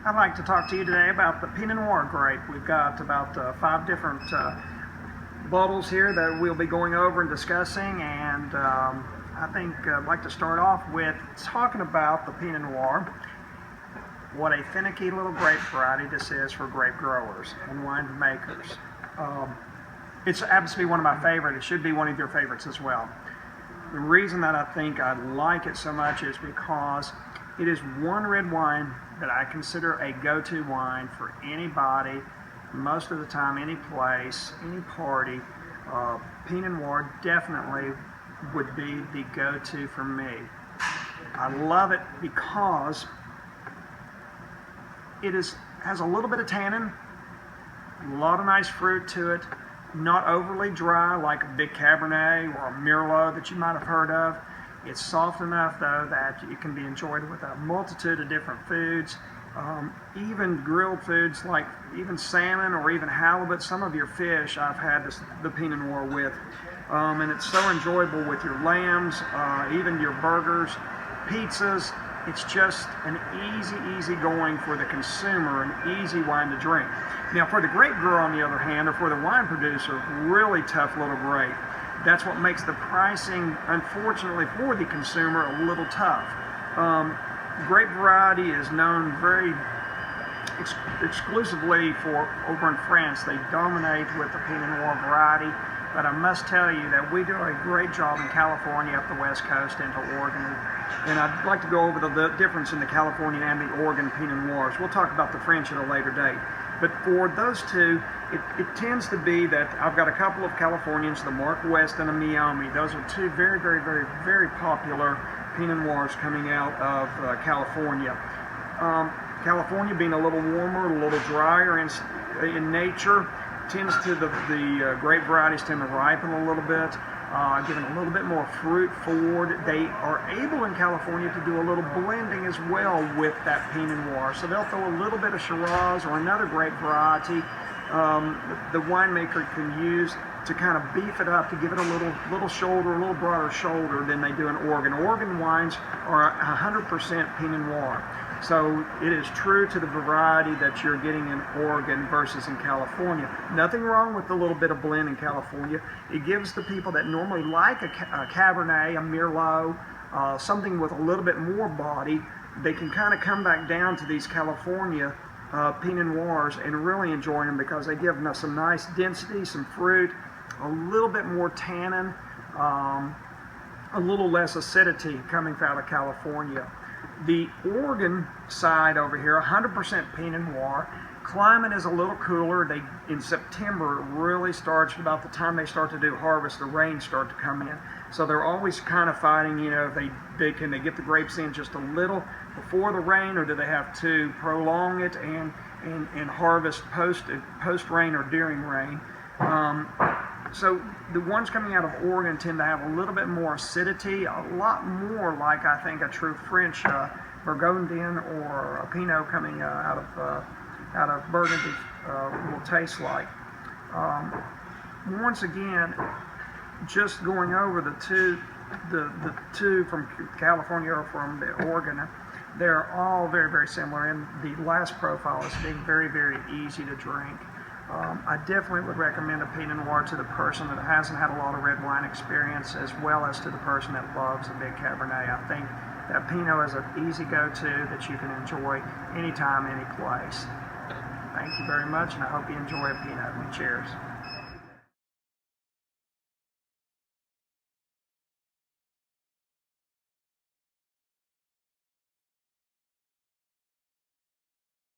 I'd like to talk to you today about the Pinot Noir grape. We've got about 5 different bottles here that we'll be going over and discussing, and I think I'd like to start off with talking about the Pinot Noir. What a finicky little grape variety this is for grape growers and wine makers. It's absolutely one of my favorites. It should be one of your favorites as well. The reason that I think I like it so much is because it is one red wine that I consider a go-to wine for anybody, most of the time, any place, any party. Pinot Noir definitely would be the go-to for me. I love it because it has a little bit of tannin, a lot of nice fruit to it, not overly dry like a big Cabernet or a Merlot that you might have heard of. It's soft enough though that it can be enjoyed with a multitude of different foods, even grilled foods like even salmon or even halibut. Some of your fish I've had the Pinot Noir with, and it's so enjoyable with your lambs, even your burgers, pizzas. It's just an easy going for the consumer, an easy wine to drink. Now for the grape grower on the other hand, or for the wine producer, really tough little grape. That's what makes the pricing, unfortunately for the consumer, a little tough. Grape variety is known very exclusively for over in France. They dominate with the Pinot Noir variety, but I must tell you that we do a great job in California, up the West Coast into Oregon, and I'd like to go over the difference in the California and the Oregon Pinot Noirs. We'll talk about the French at a later date. But for those two, it tends to be that I've got a couple of Californians, the Mark West and the Miami. Those are two very popular Pinot Noirs coming out of California. California being a little warmer, a little drier in nature, the grape varieties tend to ripen a little bit, giving a little bit more fruit forward. They are able in California to do a little blending as well with that Pinot Noir. So they'll throw a little bit of Shiraz or another grape variety the winemaker can use to kind of beef it up, to give it a little shoulder, a little broader shoulder than they do in Oregon. Oregon wines are 100% Pinot Noir. So it is true to the variety that you're getting in Oregon versus in California. Nothing wrong with a little bit of blend in California. It gives the people that normally like a Cabernet, a Merlot, something with a little bit more body, they can kind of come back down to these California Pinot Noirs and really enjoy them because they give them some nice density, some fruit, a little bit more tannin, a little less acidity coming out of California. The Oregon side over here, 100% Pinot Noir. Climate is a little cooler. In September, it really starts about the time they start to do harvest, the rains start to come in. So they're always kind of fighting, if can they get the grapes in just a little before the rain, or do they have to prolong it and harvest post rain or during rain. So the ones coming out of Oregon tend to have a little bit more acidity, a lot more like I think a true French Burgundian or a Pinot coming out of Burgundy will taste like. Once again, just going over the two from California or from the Oregon, they're all very similar, and the last profile is being very easy to drink. I definitely would recommend a Pinot Noir to the person that hasn't had a lot of red wine experience, as well as to the person that loves a big Cabernet. I think that Pinot is an easy go-to that you can enjoy anytime, any place. Thank you very much, and I hope you enjoy a Pinot. Cheers.